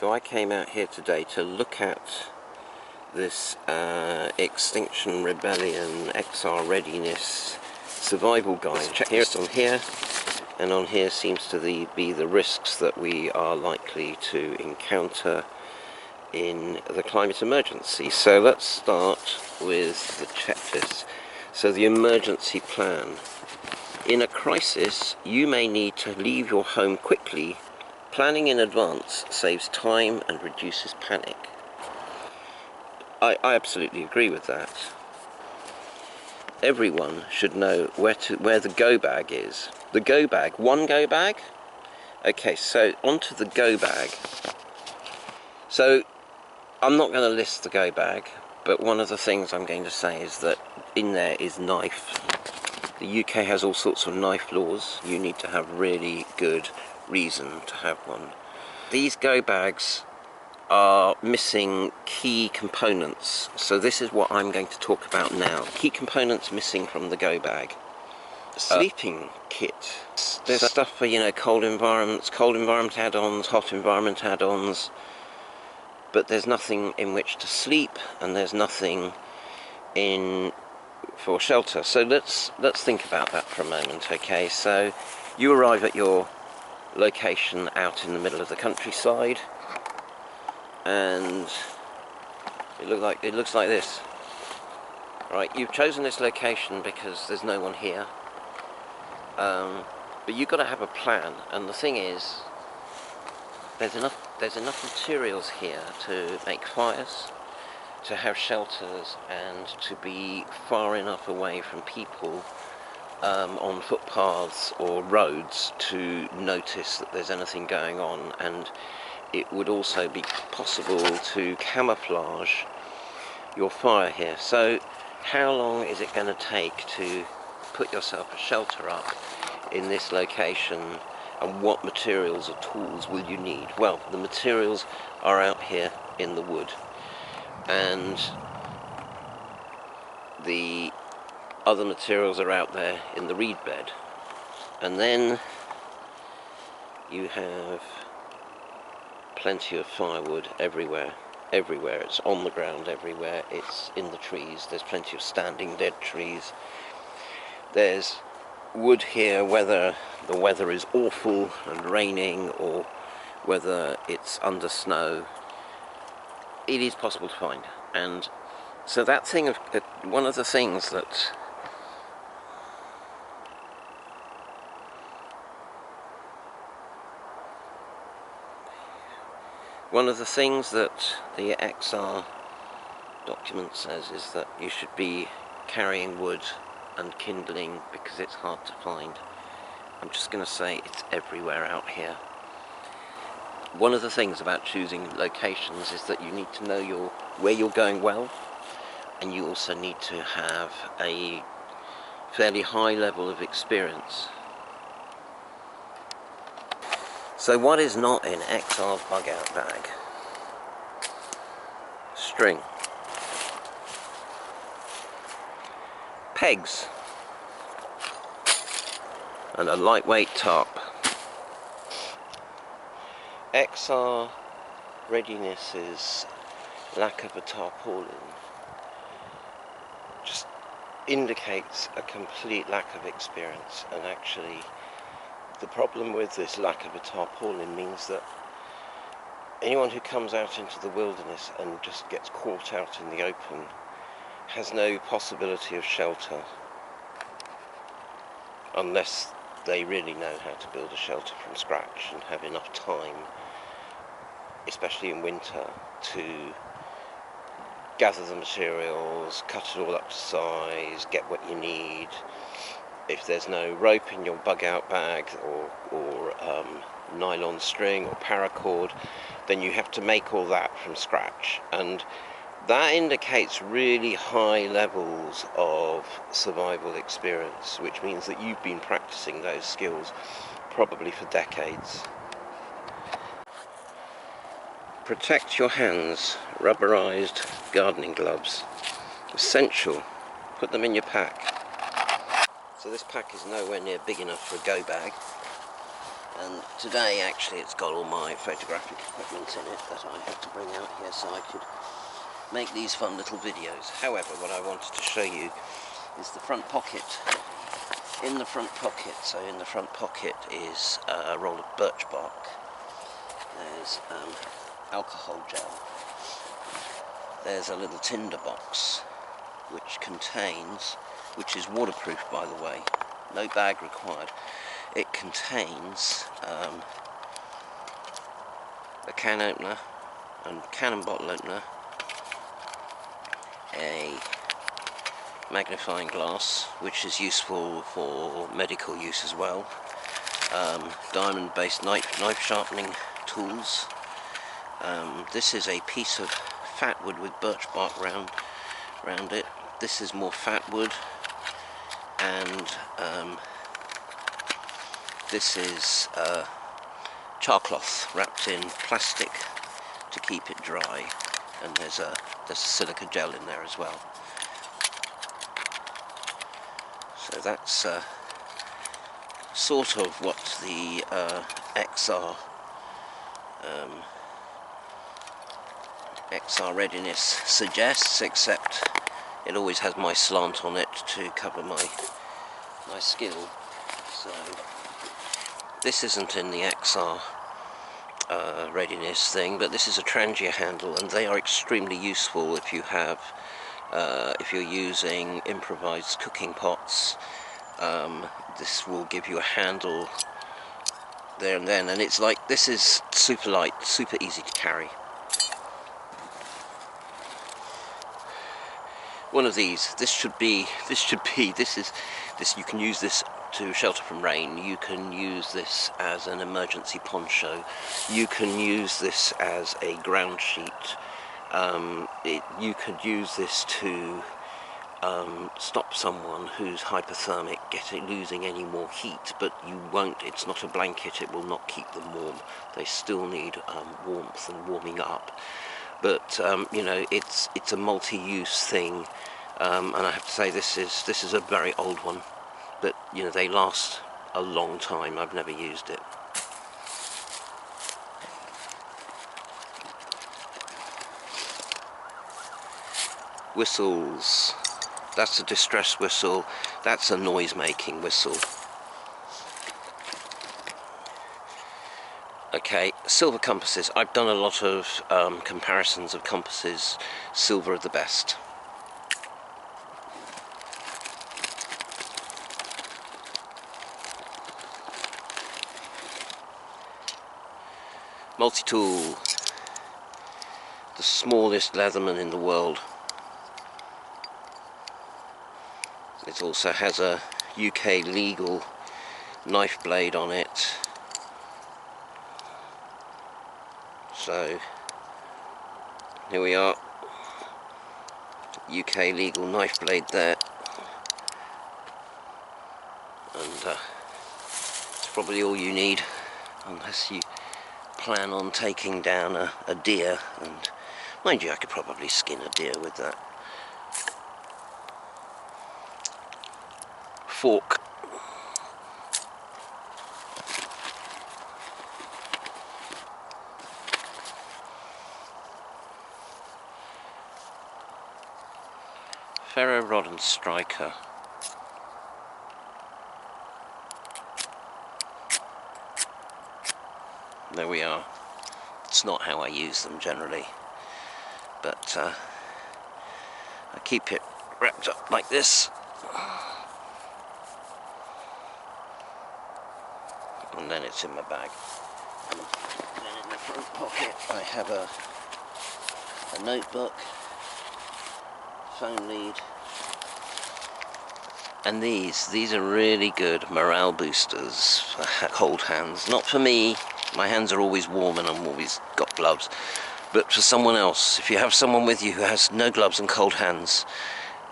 So I came out here today to look at this Extinction Rebellion XReadiness survival guide. Check here, it's on here, and on here seems to be the risks that we are likely to encounter in the climate emergency. So let's start with the checklist. So the emergency plan. In a crisis, you may need to leave your home quickly. Planning in advance saves time and reduces panic. I absolutely agree with that. Everyone should know where the go bag is. The go bag, one go bag? Okay, so onto the go bag. So I'm not going to list the go bag, but one of the things I'm going to say is that in there is knife. The UK has all sorts of knife laws. You need to have really good reason to have one. These go bags are missing key components, so this is what I'm going to talk about now. Key components missing from the go bag. Sleeping kit. There's stuff for, cold environment add-ons, hot environment add-ons, but there's nothing in which to sleep, and there's nothing for shelter. So let's think about that for a moment. Okay, so you arrive at your location out in the middle of the countryside, and it looks like this. Right, you've chosen this location because there's no one here, but you've got to have a plan. And the thing is, there's enough materials here to make fires, to have shelters, and to be far enough away from people on footpaths or roads to notice that there's anything going on. And it would also be possible to camouflage your fire here. So how long is it going to take to put yourself a shelter up in this location, and what materials or tools will you need? Well, the materials are out here in the wood, and the other materials are out there in the reed bed. And then you have plenty of firewood everywhere. It's on the ground everywhere. It's in the trees. There's plenty of standing dead trees. There's wood here, whether the weather is awful and raining or whether it's under snow, it is possible to find. And so that thing of one of the things that the XR document says is that you should be carrying wood and kindling because it's hard to find. I'm just going to say it's everywhere out here. One of the things about choosing locations is that you need to know where you're going well, and you also need to have a fairly high level of experience. So what is not in XR's bug out bag? String. Pegs. And a lightweight tarp. XR Readiness's lack of a tarpaulin just indicates a complete lack of experience, and actually the problem with this lack of a tarpaulin means that anyone who comes out into the wilderness and just gets caught out in the open has no possibility of shelter unless they really know how to build a shelter from scratch and have enough time, especially in winter, to gather the materials, cut it all up to size, get what you need. If there's no rope in your bug out bag or nylon string or paracord, then you have to make all that from scratch. And that indicates really high levels of survival experience, which means that you've been practicing those skills probably for decades. Protect your hands. Rubberized gardening gloves. Essential. Put them in your pack. So this pack is nowhere near big enough for a go bag. And today actually it's got all my photographic equipment in it that I had to bring out here so I could make these fun little videos. However, what I wanted to show you is the front pocket. In the front pocket, so in the front pocket is a roll of birch bark. There's alcohol gel. There's a little tinder box which is waterproof, by the way, no bag required. It contains a can opener and can and bottle opener, a magnifying glass which is useful for medical use as well, diamond based knife sharpening tools. This is a piece of fat wood with birch bark round it. This is more fat wood, and this is char cloth wrapped in plastic to keep it dry, and there's a silica gel in there as well. So that's sort of what the XReadiness suggests, except it always has my slant on it to cover my skill. So this isn't in the XReadiness thing, but this is a Trangia handle, and they are extremely useful if you have if you're using improvised cooking pots. This will give you a handle there and then, and it's like, this is super light, super easy to carry. One of these, this you can use this to shelter from rain. You can use this as an emergency poncho. You can use this as a ground sheet. You could use this to stop someone who's hypothermic losing any more heat, but you won't. It's not a blanket. It will not keep them warm. They still need warmth and warming up. But you know, it's a multi-use thing, and I have to say this is a very old one, but you know, they last a long time. I've never used it. Whistles. That's a distress whistle. That's a noise-making whistle. Okay, silver compasses. I've done a lot of comparisons of compasses. Silver are the best. Multi-tool. The smallest Leatherman in the world. It also has a UK legal knife blade on it. So here we are, UK legal knife blade there, and it's probably all you need, unless you plan on taking down a deer, and mind you, I could probably skin a deer with that. Fork. Ferro rod and striker. There we are. It's not how I use them generally, but I keep it wrapped up like this, and then it's in my bag. And then in the front pocket I have a notebook, phone lead, and these are really good morale boosters for cold hands. Not for me, my hands are always warm and I'm always got gloves, but for someone else, if you have someone with you who has no gloves and cold hands,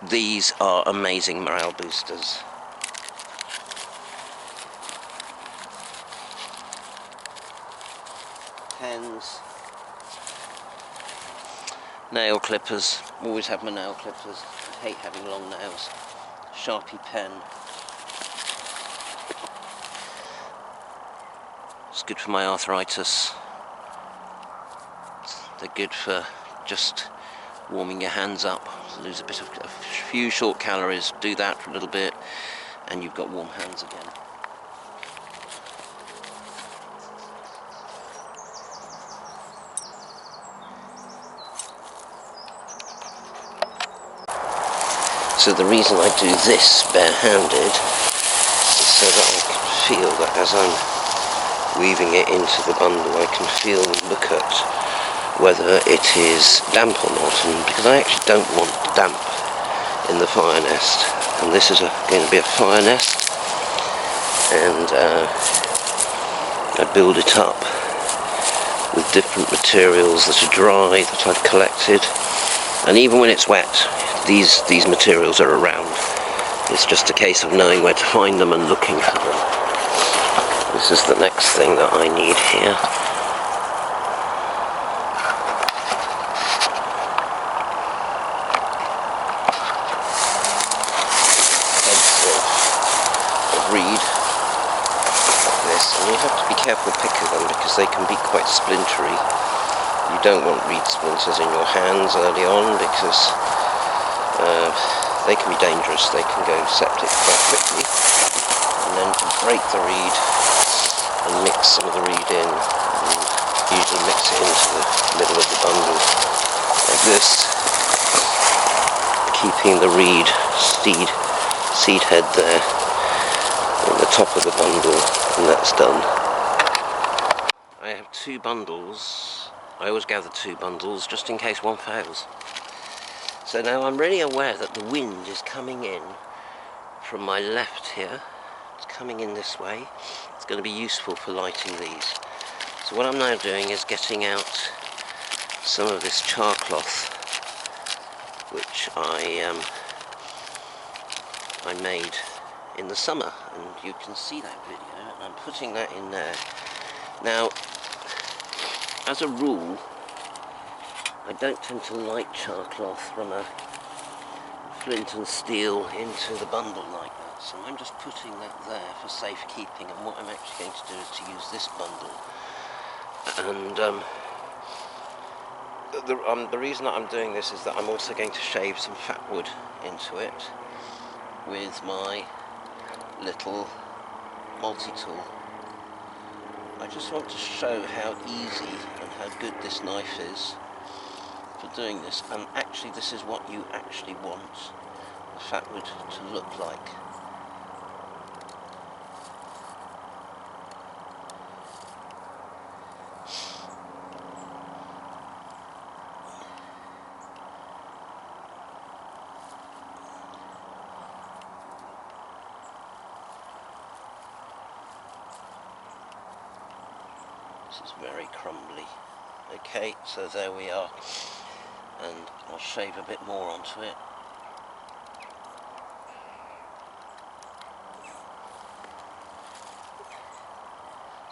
these are amazing morale boosters. Pens, nail clippers, always have my nail clippers. I hate having long nails. Sharpie pen. It's good for my arthritis. They're good for just warming your hands up. Lose a few short calories, do that for a little bit, and you've got warm hands again. So the reason I do this barehanded is so that I can feel that as I'm weaving it into the bundle, I can feel and look at whether it is damp or not, and because I actually don't want damp in the fire nest, and this is going to be a fire nest, and I build it up with different materials that are dry, that I've collected, and even when it's wet, these materials are around. It's just a case of knowing where to find them and looking for them. This is the next thing that I need here. Heads of reed, like this, and you have to be careful picking them because they can be quite splintery. You don't want reed splinters in your hands early on because they can be dangerous. They can go septic quite quickly. And then to break the reed and mix some of the reed in, and usually mix it into the middle of the bundle like this, keeping the reed seed head there in the top of the bundle, and that's done. I have 2 bundles. I always gather 2 bundles just in case one fails. So now I'm really aware that the wind is coming in from my left here. It's coming in this way. It's going to be useful for lighting these. So what I'm now doing is getting out some of this char cloth, which I made in the summer, and you can see that video, and I'm putting that in there. Now, as a rule, I don't tend to light char cloth from a flint and steel into the bundle like that, so I'm just putting that there for safekeeping, and what I'm actually going to do is to use this bundle. And the reason that I'm doing this is that I'm also going to shave some fat wood into it with my little multi-tool. I just want to show how easy and how good this knife is for doing this, and actually this is what you actually want the fat wood to look like. This is very crumbly. Okay, so there we are, and I'll shave a bit more onto it.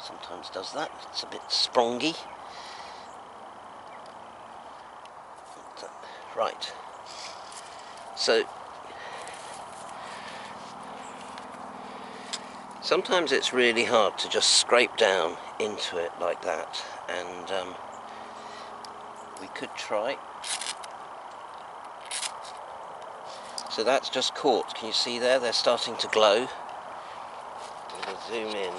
Sometimes does that, it's a bit sprongy. Right, so sometimes it's really hard to just scrape down into it like that, and we could try. So that's just caught. Can you see there? They're starting to glow. I'm going to zoom in.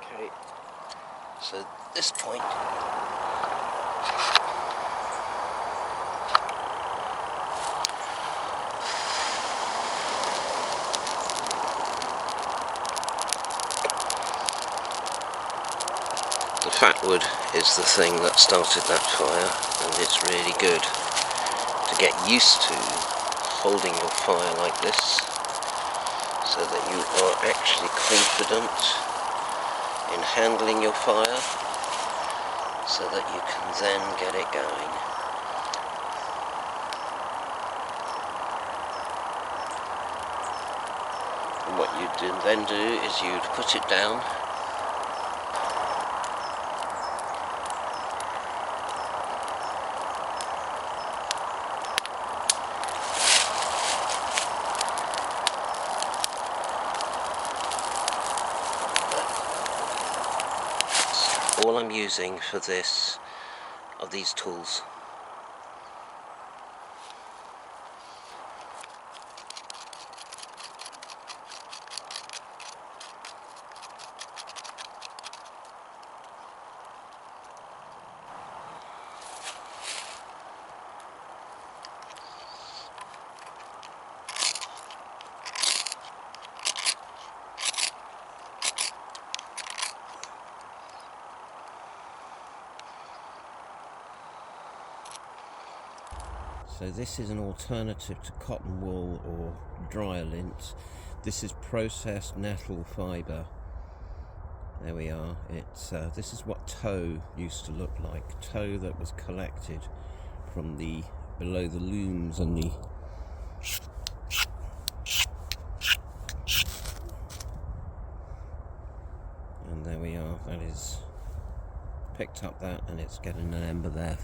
Okay. So at this point, the fat wood is the thing that started that fire, and it's really good to get used to holding your fire like this so that you are actually confident in handling your fire so that you can then get it going. And what you then do is you'd put it down all I'm using for this are these tools. So this is an alternative to cotton wool or dryer lint. This is processed nettle fibre. There we are. It's this is what tow used to look like. Tow that was collected from below the looms and the and there we are. That is picked up that, and it's getting an ember there.